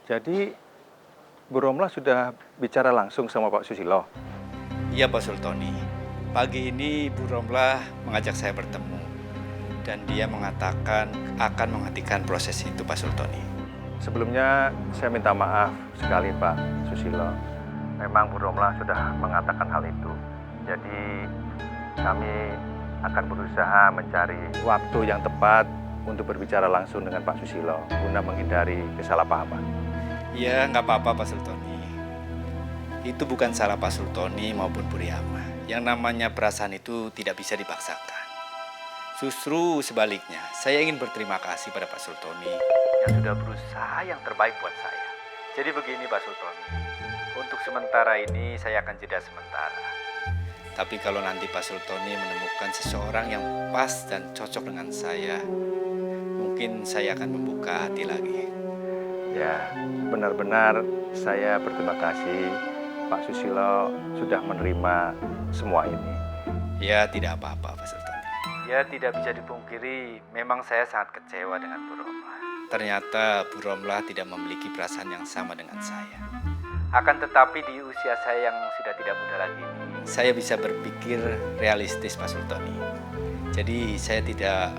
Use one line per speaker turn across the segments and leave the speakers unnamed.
Jadi Bu Romlah sudah bicara langsung sama Pak Susilo?
Iya Pak Sultoni, pagi ini Bu Romlah mengajak saya bertemu. Dan dia mengatakan akan menghentikan proses itu Pak Sultoni.
Sebelumnya saya minta maaf sekali Pak Susilo. Memang Bu Romlah sudah mengatakan hal itu. Jadi kami akan berusaha mencari waktu yang tepat untuk berbicara langsung dengan Pak Susilo guna menghindari kesalahpahaman.
Ya nggak apa-apa Pak Sultoni. Itu bukan salah Pak Sultoni maupun Bu Riyama. Yang namanya perasaan itu tidak bisa dipaksakan. Justru sebaliknya, saya ingin berterima kasih pada Pak Sultoni yang sudah berusaha yang terbaik buat saya. Jadi begini Pak Sultoni, untuk sementara ini saya akan jeda sementara. Tapi kalau nanti Pak Sultoni menemukan seseorang yang pas dan cocok dengan saya, mungkin saya akan membuka hati lagi.
Ya, benar-benar saya berterima kasih Pak Susilo sudah menerima semua ini.
Ya tidak apa-apa Pak Sultoni. Ya tidak bisa dipungkiri, memang saya sangat kecewa dengan Bu Romlah. Ternyata Bu Romlah tidak memiliki perasaan yang sama dengan saya. Akan tetapi di usia saya yang sudah tidak muda lagi ini, saya bisa berpikir realistis Pak Sultoni. Jadi saya tidak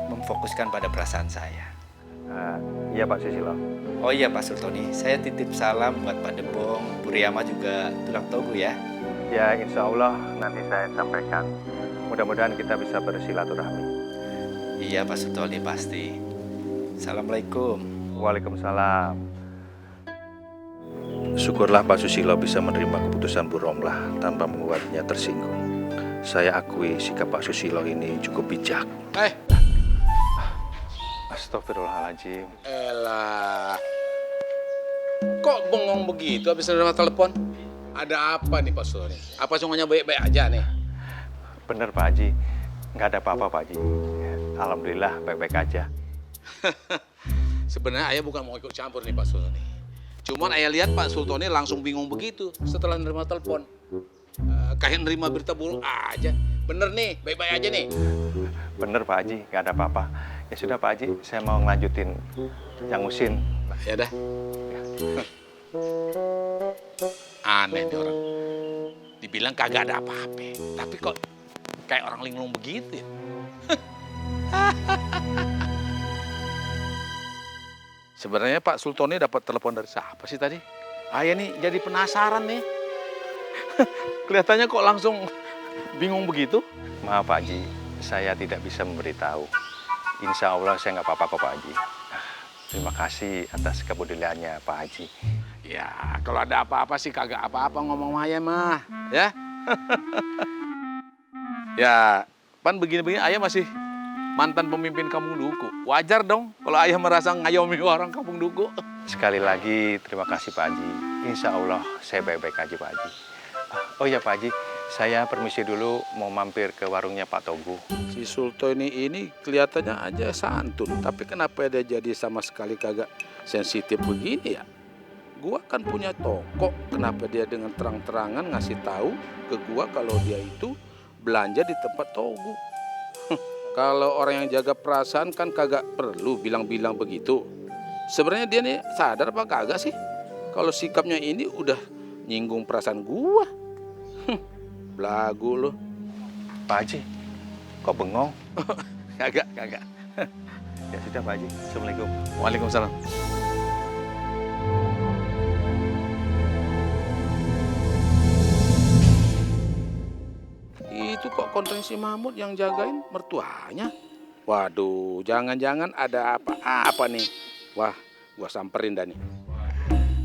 memfokuskan pada perasaan saya.
Iya Pak Susilo.
Oh iya Pak Sultoni, saya titip salam buat Pak Debong, Bu Riyama juga tulang togu ya.
Ya insya Allah nanti saya sampaikan. Mudah-mudahan kita bisa bersilaturahmi.
Iya Pak Sultoni pasti. Assalamualaikum.
Waalaikumsalam. Syukurlah Pak Susilo bisa menerima keputusan Bu Romlah tanpa membuatnya tersinggung. Saya akui sikap Pak Susilo ini cukup bijak. Astagfirullahaladzim.
Elah, kok bengong begitu habis nerima telepon? Ada apa nih Pak Sultoni? Apa semuanya baik-baik aja nih?
Bener Pak Haji, nggak ada apa-apa Pak Haji. Alhamdulillah baik-baik aja.
Sebenarnya ayah bukan mau ikut campur nih Pak Sultoni. Cuman ayah lihat Pak Sultoni langsung bingung begitu setelah nerima telepon. Kayak nerima berita buruk aja. Bener nih, baik-baik aja nih.
Bener Pak Haji, nggak ada apa-apa. Ya sudah Pak Haji, saya mau ngelanjutin yang Musin.
Ya dah. Aneh nih orang. Dibilang kagak ada apa-apa, tapi kok kayak orang linglung begitu ya. Sebenarnya Pak Sultoni dapat telepon dari siapa sih tadi? Ayah nih jadi penasaran nih. Kelihatannya kok langsung bingung begitu.
Maaf Pak Haji, saya tidak bisa memberitahu. Insya Allah saya nggak apa-apa kok Pak Haji. Terima kasih atas kepeduliannya Pak Haji.
Ya, kalau ada apa-apa sih kagak apa-apa ngomong sama ayah mah, ya. Ya, pan begini-begini ayah masih mantan pemimpin Kampung Duku. Wajar dong kalau ayah merasa ngayomi orang Kampung Duku.
Sekali lagi terima kasih Pak Haji. Insya Allah saya baik-baik aja Pak Haji. Oh iya Pak Haji, saya permisi dulu mau mampir ke warungnya Pak Togu.
Si Sultoni ini kelihatannya aja santun, tapi kenapa dia jadi sama sekali kagak sensitif begini ya? Gua kan punya toko, kenapa dia dengan terang-terangan ngasih tahu ke gua kalau dia itu belanja di tempat Togu? Kalau orang yang jaga perasaan kan kagak perlu bilang-bilang begitu. Sebenarnya dia nih sadar apa kagak sih? Kalau sikapnya ini udah nyinggung perasaan gua. Belagu lo.
Pak Haji, kok bengong?
Kagak.
Ya sudah Pak Haji, Assalamualaikum.
Waalaikumsalam. Itu kok konten si Mahmud yang jagain mertuanya? Waduh, jangan-jangan ada apa-apa nih. Wah, gua samperin dah nih.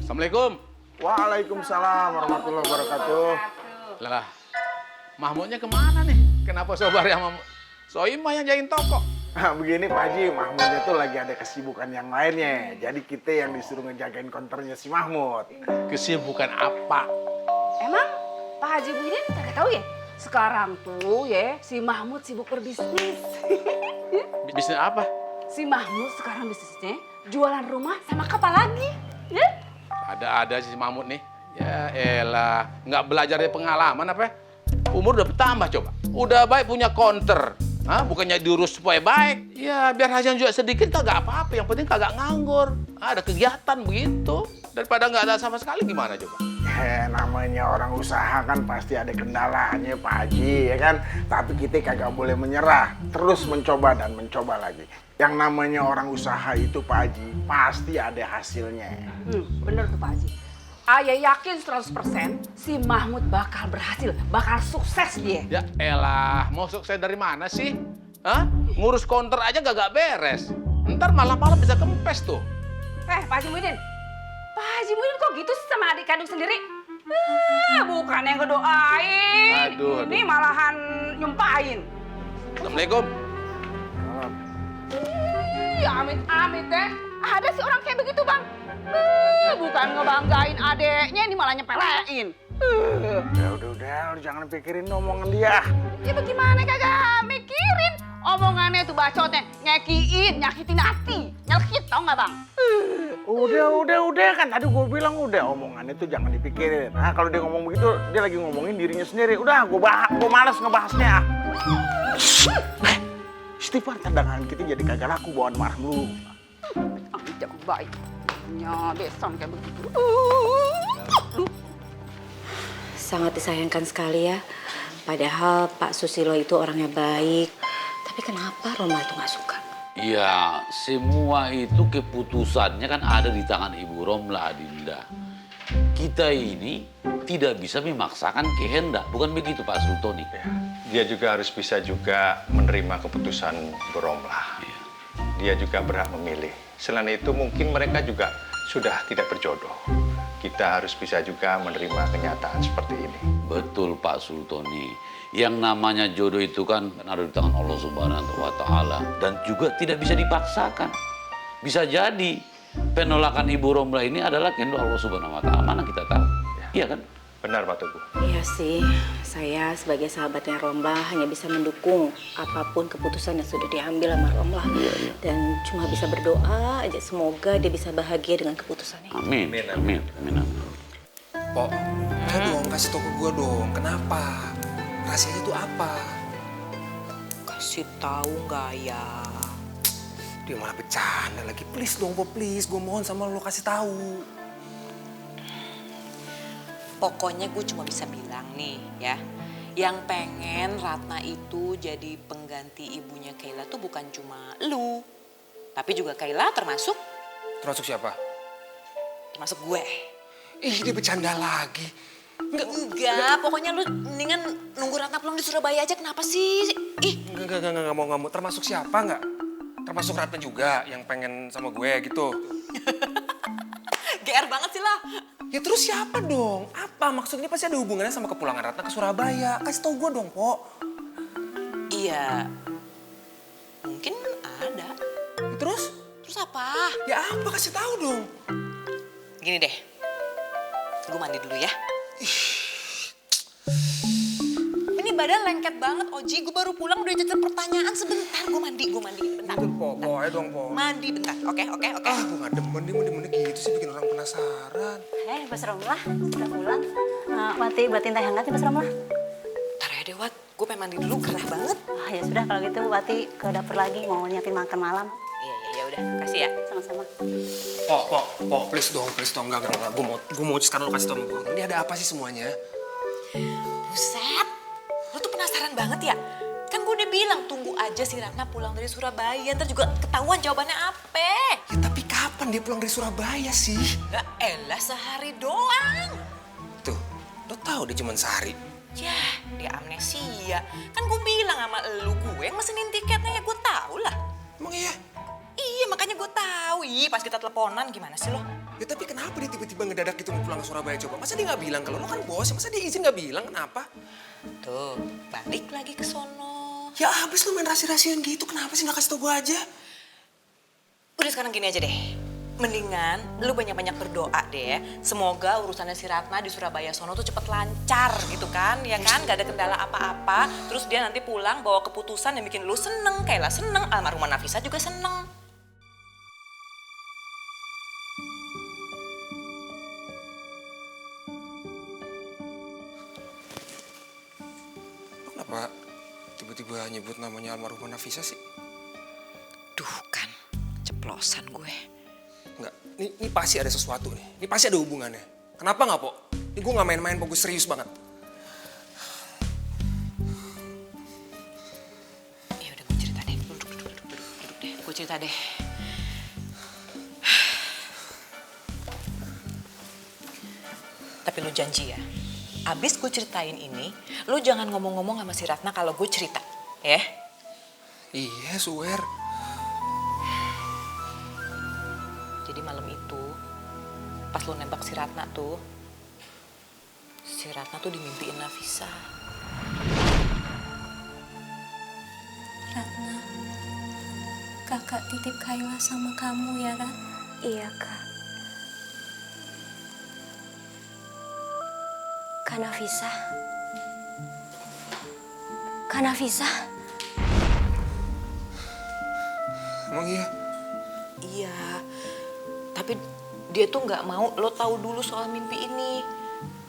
Assalamualaikum.
Waalaikumsalam warahmatullahi wabarakatuh.
Lah, Mahmudnya kemana nih? Kenapa sobar sama Soimah yang jagain toko?
Nah, begini Pak Haji, Mahmudnya tuh lagi ada kesibukan yang lainnya. Jadi kita yang disuruh ngejagain konternya si Mahmud.
Kesibukan apa?
Emang Pak Haji Muhyiddin kagak tahu ya? Sekarang tuh ya si Mahmud sibuk berbisnis.
Bisnis apa?
Si Mahmud sekarang bisnisnya jualan rumah sama kapal lagi. Ya?
Ada si Mahmud nih. Ya elah, nggak belajar dari pengalaman apa? Umur udah bertambah coba. Udah baik punya konter. Bukannya diurus supaya baik. Ya biar hasilnya juga sedikit kagak apa-apa. Yang penting kagak nganggur. Ada kegiatan begitu. Daripada nggak ada sama sekali gimana coba?
Namanya orang usaha kan pasti ada kendalanya Pak Haji ya kan. Tapi kita kagak boleh menyerah. Terus mencoba dan mencoba lagi. Yang namanya orang usaha itu Pak Haji pasti ada hasilnya.
Bener tuh Pak Haji. Ayah yakin 100% si Mahmud bakal berhasil, bakal sukses dia.
Ya elah, mau sukses dari mana sih? Ngurus counter aja gak beres. Ntar malam-malam bisa kempes tuh.
Pak Haji Muhyiddin. Pak Haji Muhyiddin kok gitu sih sama adik kandung sendiri? Bukan yang ngedoain.
Aduh.
Ini malahan nyumpahin.
Assalamualaikum.
Amit-amit deh. Ada sih orang kayak begitu bang. Bukan ngebanggain adeknya, ini malah nyepelein.
Udah, lu jangan pikirin omongan dia.
Ya bagaimana kagak mikirin? Omongannya tuh bacotnya ngekiin, nyakitin hati. Nyelkit tau nggak bang?
Udah kan tadi gue bilang udah omongannya tuh jangan dipikirin. Kalau dia ngomong begitu, dia lagi ngomongin dirinya sendiri. Udah, gue malas ngebahasnya. Istighfar, tandangan kita jadi kagak laku bawaan marah lu.
Amit jago baik. Ya besan kayak begitu.
Sangat disayangkan sekali ya. Padahal Pak Susilo itu orangnya baik. Tapi kenapa Roma itu nggak suka?
Ya, semua itu keputusannya kan ada di tangan Ibu Romla, Adinda. Kita ini tidak bisa memaksakan kehendak, bukan begitu Pak Sultoni?
Ya, dia juga harus bisa juga menerima keputusan Bu Romlah.
Ya.
Dia juga berhak memilih. Selain itu mungkin mereka juga sudah tidak berjodoh. Kita harus bisa juga menerima kenyataan seperti ini.
Betul Pak Sultoni. Yang namanya jodoh itu kan ada di tangan Allah Subhanahu wa Ta'ala. Dan juga tidak bisa dipaksakan. Bisa jadi penolakan Ibu Romla ini adalah kehendak Allah Subhanahu wa Ta'ala. Mana kita tahu? Iya kan?
Benar Pak Teguh.
Iya sih, saya sebagai sahabatnya Romlah hanya bisa mendukung apapun keputusan yang sudah diambil sama Romlah.
Iya.
Dan cuma bisa berdoa aja semoga dia bisa bahagia dengan keputusannya.
Amin. Amin.
Pok, ayo dong kasih tau ke gue dong, kenapa? Rahasianya itu apa?
Kasih tahu nggak ya?
Dia malah bercanda lagi. Please dong, Pok, please. Gue mohon sama lo kasih tahu.
Pokoknya gue cuma bisa bilang nih ya, yang pengen Ratna itu jadi pengganti ibunya Kayla tuh bukan cuma lu, tapi juga Kayla termasuk
Termasuk siapa?
termasuk gue.
Ih, dia bercanda lagi.
Enggak, pokoknya lu mendingan nunggu Ratna pulang di Surabaya aja. Kenapa sih? Ih,
Enggak mau. Termasuk siapa nggak? Termasuk Ratna juga yang pengen sama gue gitu.
GR banget sih lah.
Ya terus siapa dong? Apa maksudnya pasti ada hubungannya sama kepulangan Ratna ke Surabaya. Kasih tau gue dong, Pok.
Iya, mungkin ada.
Ya, terus?
Terus apa?
Ya apa? Kasih tahu dong.
Gini deh, gue mandi dulu ya. Ini badan lengket banget, Oji. Gue baru pulang udah jajal pertanyaan. Sebentar, gue mandi. Bentar.
Pok, ayo dong, Pok.
Mandi bentar, oke.
Gue gak demen gitu sih bikin orang penasaran.
Mas Romlah, sudah pulang. Wati buatin teh hangat ya Mas Romlah.
Ntar ya deh, Wat. Gue pengen mandi dulu, gerah banget.
Ya sudah kalau gitu Wati ke dapur lagi mau nyiapin makan malam.
Iya, udah. Kasih ya.
Sama-sama.
Pok, please dong, enggak. Gue mau sekarang lo kasih tau sama gue. Ini ada apa sih semuanya?
Buset, lo tuh penasaran banget ya? Kan gue udah bilang tunggu aja si Ratna pulang dari Surabaya. Ntar juga ketahuan jawabannya apa.
Ya tapi kapan dia pulang dari Surabaya sih?
Ya elah, sehari doang.
Tuh, lo tahu dia cuma sehari.
Yah, dia amnesia. Kan gue bilang sama elu, gue yang mesenin tiketnya ya gue tahu lah.
Emang iya?
Iya, makanya gue tahu. Ih, pas kita teleponan gimana sih lo?
Ya tapi kenapa dia tiba-tiba ngedadak gitu mau pulang ke Surabaya coba? Masa dia nggak bilang kalau lo kan bos? Masa dia izin nggak bilang kenapa?
Tuh, balik lagi ke sono.
Ya abis lo main rahasia-rahasian gitu, kenapa sih nggak kasih tau gue aja?
Udah sekarang gini aja deh. Mendingan lu banyak-banyak berdoa deh ya. Semoga urusannya si Ratna di Surabaya sono tuh cepet lancar gitu kan. Ya kan, gak ada kendala apa-apa. Terus dia nanti pulang bawa keputusan yang bikin lu seneng. Kayla seneng, almarhumah Nafisa juga seneng.
Lo kenapa tiba-tiba nyebut namanya almarhumah Nafisa sih?
Duh kan, ceplosan gue.
Enggak, ini pasti ada sesuatu nih. Ini pasti ada hubungannya. Kenapa nggak, Po? Ini gue nggak main-main, Po. Gue serius banget.
Ya udah, gue cerita deh. Duduk deh. Gue cerita deh. Tapi lu janji ya, abis gue ceritain ini, lu jangan ngomong-ngomong sama si Ratna kalau gue cerita, ya?
Iya, swear.
Jadi malam itu, pas lu nembak si Ratna tuh dimimpiin Nafisa.
Ratna, kakak titip Kayla sama kamu ya, Rat? Iya, Kak. Kak Nafisa? Kak Nafisa?
Emang iya?
Iya, tapi dia tuh nggak mau lo tahu dulu soal mimpi ini.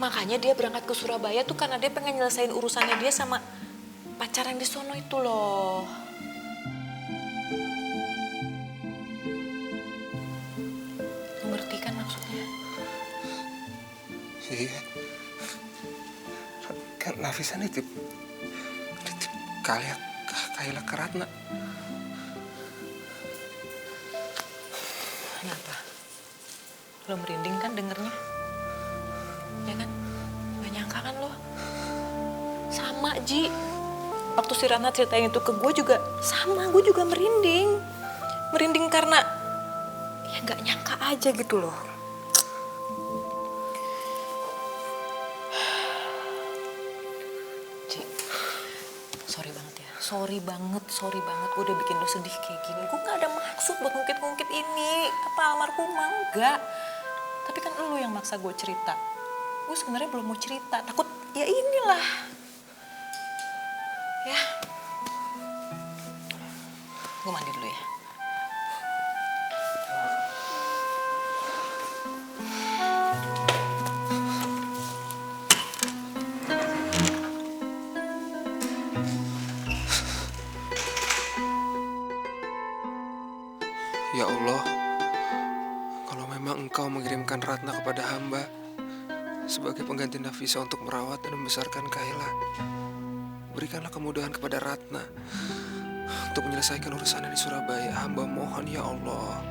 Makanya dia berangkat ke Surabaya tuh karena dia pengen nyelesain urusannya dia sama pacaran di sono itu loh. Lo ngerti kan maksudnya?
Iya. Kan Nafisa nitip Kayla ke Ratna.
Kenapa? Lo merinding kan dengernya? Ya kan? Gak nyangka kan lo? Sama, Ji. Waktu si Ratna ceritain itu ke gue juga sama, gue juga merinding. Merinding karena ya gak nyangka aja gitu loh. Ji, sorry banget ya. Sorry banget. Gue udah bikin lo sedih kayak gini. Gue gak ada maksud buat ngungkit-ngungkit ini. Apa almarhumah? Enggak. Tapi kan lo yang maksa gue cerita. Gue sebenarnya belum mau cerita. Takut ya inilah. Ya. Gue mandi dulu ya.
Ya Allah, kalau memang Engkau mengirimkan Ratna kepada hamba sebagai pengganti Nafisa untuk merawat dan membesarkan Kayla, berikanlah kemudahan kepada Ratna untuk menyelesaikan urusannya di Surabaya. Hamba mohon ya Allah.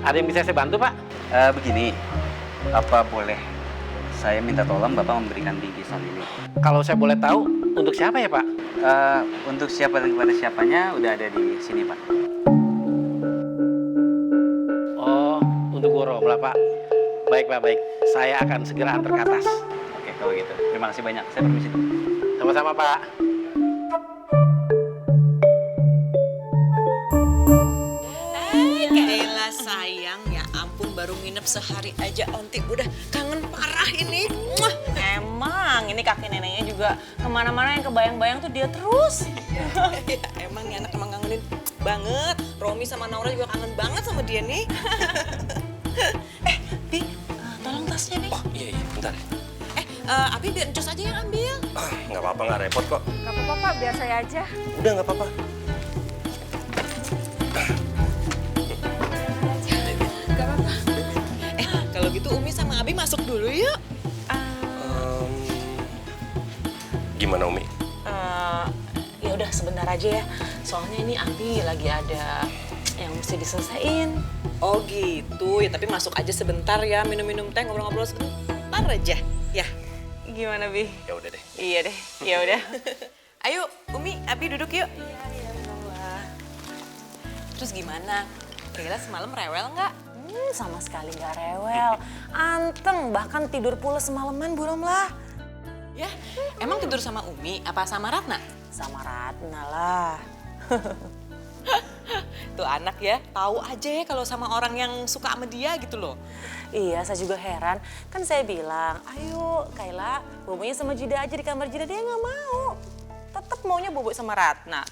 Ada yang bisa saya bantu, Pak? Begini, apa boleh saya minta tolong Bapak memberikan bingkisan ini? Kalau saya boleh tahu, untuk siapa ya, Pak? Untuk siapa dan kepada siapanya udah ada di sini, Pak. Oh, untuk Bu Romla, Pak. Baik, Pak, baik. Saya akan segera antar ke atas. Oke, kalau gitu. Terima kasih banyak. Saya permisi dulu. Sama-sama, Pak.
Kayla sayang, ya ampun baru nginep sehari aja Onti udah kangen parah ini. Muah.
Emang ini kakek neneknya juga kemana-mana yang kebayang-bayang tuh dia terus.
Ya, emang nih anak emang kangenin banget. Romi sama Naura juga kangen banget sama dia nih. Bi, tolong tasnya Bi.
Oh iya, bentar.
Abi biar Encos aja yang ambil.
Nggak apa-apa, nggak repot kok.
Gak apa-apa Pak, biar saya aja.
Udah nggak apa-apa.
Gak apa-apa.
Kalau gitu Umi sama Abi masuk dulu yuk.
Gimana Umi?
Ya udah sebentar aja ya. Soalnya ini Abi lagi ada yang mesti diselesain.
Oh gitu, ya tapi masuk aja sebentar ya, minum-minum teh, ngobrol-ngobrol sebentar aja, ya.
Gimana Bi?
Ya udah deh.
Iya deh, ya udah.
Ayo, Umi, Abi duduk yuk. Iya, Terus gimana? Kayla semalam rewel nggak?
Sama sekali nggak rewel. Anteng, bahkan tidur pules semalaman Bu Romlah.
Ya, emang tidur sama Umi apa sama Ratna?
Sama Ratna lah.
Tuh anak ya, tahu aja ya kalau sama orang yang suka sama dia gitu loh.
Iya, saya juga heran. Kan saya bilang, ayo Kayla, bobonya sama Jida aja di kamar Jida. Dia nggak mau.
Tetap maunya bobo sama Ratna.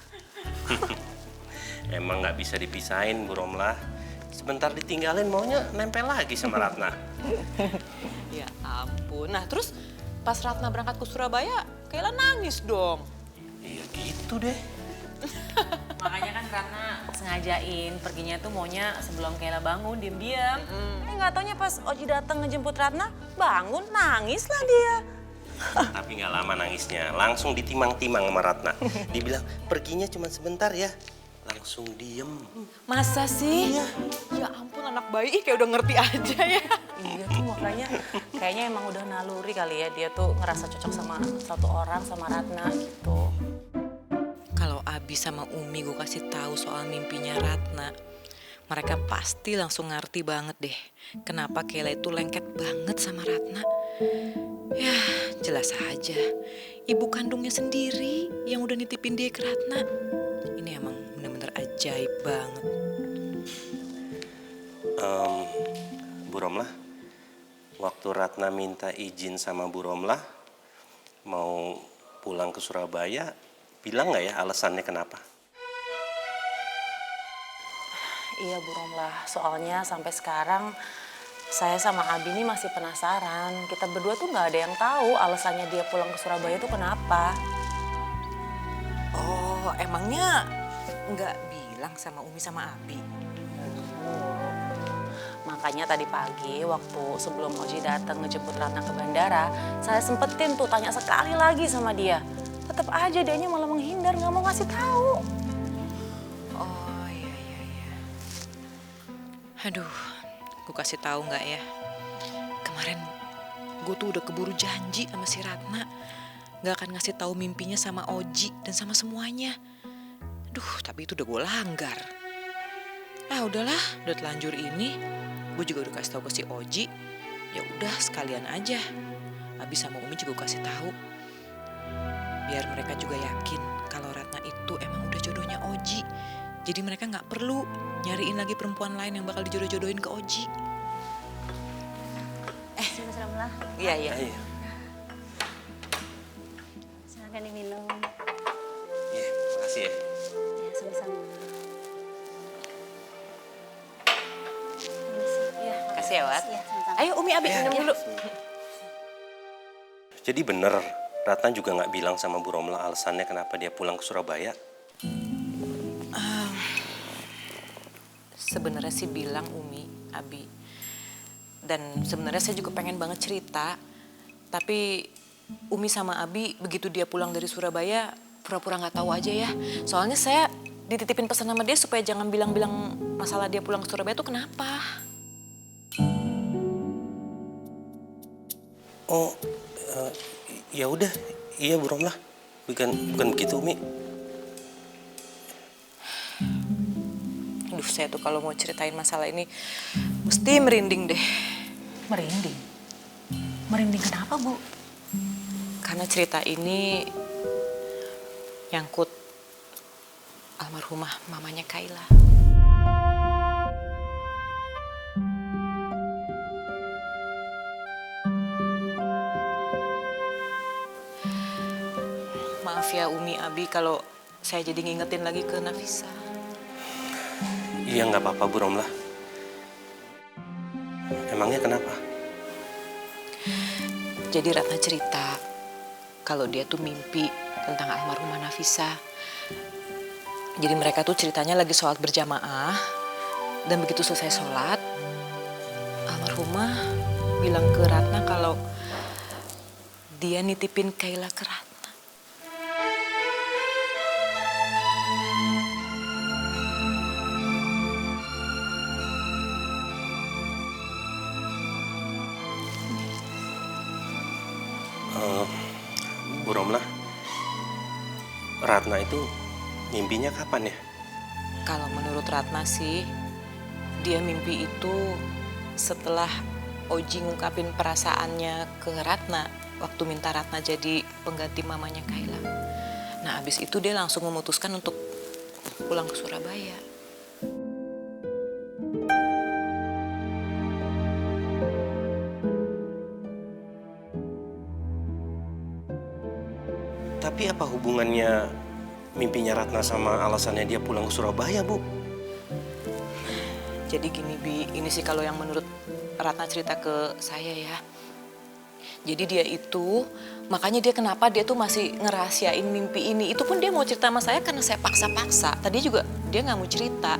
Emang nggak bisa dipisahin, Bu Romlah. Sebentar ditinggalin maunya nempel lagi sama Ratna.
Ya ampun. Nah terus pas Ratna berangkat ke Surabaya, Kayla nangis dong.
Iya gitu deh.
Makanya kan Ratna sengajain perginya tuh maunya sebelum Kayla bangun diam-diam. Nggak taunya pas Oji datang ngejemput Ratna, bangun nangis lah dia.
Tapi nggak lama nangisnya, langsung ditimang-timang sama Ratna. Dibilang perginya cuma sebentar ya, langsung diem.
Masa sih? Ya ampun anak bayi kayak udah ngerti aja ya.
Iya tuh makanya kayaknya emang udah naluri kali ya dia tuh ngerasa cocok sama satu orang sama Ratna gitu.
Kalau Abi sama Umi gue kasih tahu soal mimpinya Ratna, mereka pasti langsung ngerti banget deh kenapa Kayla itu lengket banget sama Ratna. Ya jelas aja, ibu kandungnya sendiri yang udah nitipin dia ke Ratna. Ini emang bener-bener ajaib banget.
Bu Romlah, waktu Ratna minta izin sama Bu Romlah mau pulang ke Surabaya, bilang nggak ya alasannya kenapa?
Iya Bu Romlah, soalnya sampai sekarang saya sama Abi ini masih penasaran. Kita berdua tuh nggak ada yang tahu alasannya dia pulang ke Surabaya tuh kenapa.
Oh emangnya nggak bilang sama Umi sama Abi?
Makanya tadi pagi waktu sebelum Oji datang ngejemput Ratna ke bandara, saya sempetin tuh tanya sekali lagi sama dia. Tetap aja dianya malah menghindar, nggak mau ngasih tahu.
Oh iya. Aduh, gue kasih tahu nggak ya? Kemarin gue tuh udah keburu janji sama si Ratna, nggak akan ngasih tahu mimpinya sama Oji dan sama semuanya. Duh, tapi itu udah gue langgar. Ah udahlah, udah telanjur ini, gue juga udah kasih tahu ke si Oji. Ya udah sekalian aja. Abi sama Umi juga kasih tahu. Biar mereka juga yakin kalau Ratna itu emang udah jodohnya Oji. Jadi mereka nggak perlu nyariin lagi perempuan lain yang bakal dijodoh-jodohin ke Oji.
Bismillah.
Iya.
Silahkan diminum.
Iya, makasih ya.
Ya, sama-sama.
Ya, makasih ya, Wat.
Ya, sama-sama.
Ayo Umi, Abi minum dulu.
Jadi bener, Ratna juga nggak bilang sama Bu Romlah alasannya kenapa dia pulang ke Surabaya.
Sebenarnya sih bilang Umi, Abi. Dan sebenarnya saya juga pengen banget cerita. Tapi Umi sama Abi begitu dia pulang dari Surabaya pura-pura nggak tahu aja ya. Soalnya saya dititipin pesan sama dia supaya jangan bilang-bilang masalah dia pulang ke Surabaya itu kenapa.
Oh, ya udah, iya Bu Romlah. Bukan begitu Umi.
Aduh, saya tuh kalau mau ceritain masalah ini mesti merinding deh.
Merinding? Merinding kenapa Bu?
Karena cerita ini nyangkut almarhumah mamanya Kayla. Maaf ya Umi, Abi kalau saya jadi ngingetin lagi ke Nafisa.
Iya nggak apa-apa Bu Romlah. Emangnya kenapa?
Jadi Ratna cerita kalau dia tuh mimpi tentang almarhumah Nafisa. Jadi mereka tuh ceritanya lagi sholat berjamaah. Dan begitu selesai sholat, almarhumah bilang ke Ratna kalau dia nitipin Kayla ke Ratna.
Bu Romlah, Ratna itu mimpinya kapan ya?
Kalau menurut Ratna sih, dia mimpi itu setelah Oji ngungkapin perasaannya ke Ratna waktu minta Ratna jadi pengganti mamanya Kayla. Nah, abis itu dia langsung memutuskan untuk pulang ke Surabaya.
Tapi apa hubungannya mimpinya Ratna sama alasannya dia pulang ke Surabaya, Bu?
Jadi gini, Bi, ini sih kalau yang menurut Ratna cerita ke saya ya. Jadi dia itu, makanya dia kenapa dia tuh masih ngerahasiain mimpi ini. Itu pun dia mau cerita sama saya karena saya paksa-paksa. Tadi juga dia nggak mau cerita.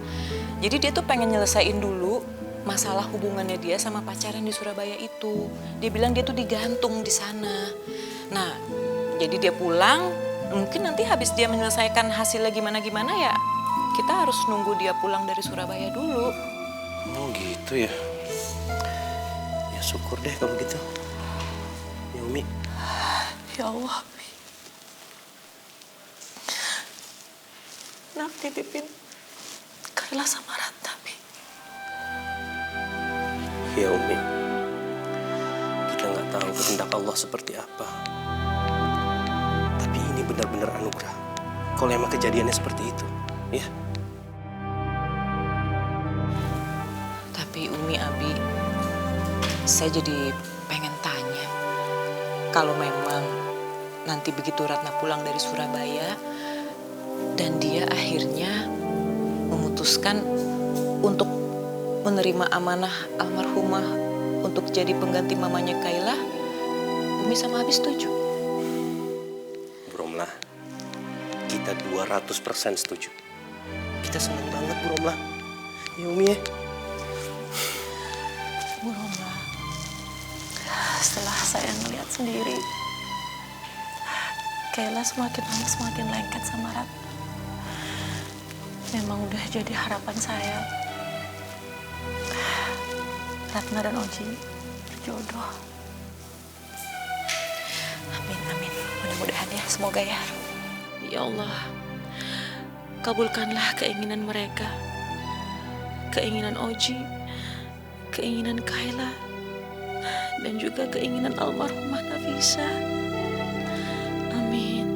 Jadi dia tuh pengen nyelesain dulu masalah hubungannya dia sama pacaran di Surabaya itu. Dia bilang dia tuh digantung di sana. Nah, jadi dia pulang, mungkin nanti habis dia menyelesaikan hasilnya gimana-gimana ya, kita harus nunggu dia pulang dari Surabaya dulu.
Oh gitu ya. Ya syukur deh kalau gitu. Ya Umi.
Ya Allah, Bi. Nak titipin Kayla sama Ratna, Bi.
Ya Umi. Kita nggak tahu kehendak Allah seperti apa. Tapi ini benar-benar anugerah. Kalau emang kejadiannya seperti itu, ya.
Tapi Umi, Abi, saya jadi pengen tanya. Kalau memang nanti begitu Ratna pulang dari Surabaya dan dia akhirnya memutuskan untuk menerima amanah almarhumah untuk jadi pengganti mamanya Kayla, Umi sama Abi setuju?
Romlah, kita 200% setuju. Kita senang banget, Bu Romlah. Ya Umi ya.
Bu Romla, setelah saya ngeliat sendiri, Kayla semakin lama semakin lengket sama Ratna. Memang udah jadi harapan saya. Ratna dan Oji berjodoh.
Amin, amin. Mudah-mudahan ya, semoga ya. Ya Allah, kabulkanlah keinginan mereka. Keinginan Oji, keinginan Kayla, dan juga keinginan almarhumah Nafisa. Amin.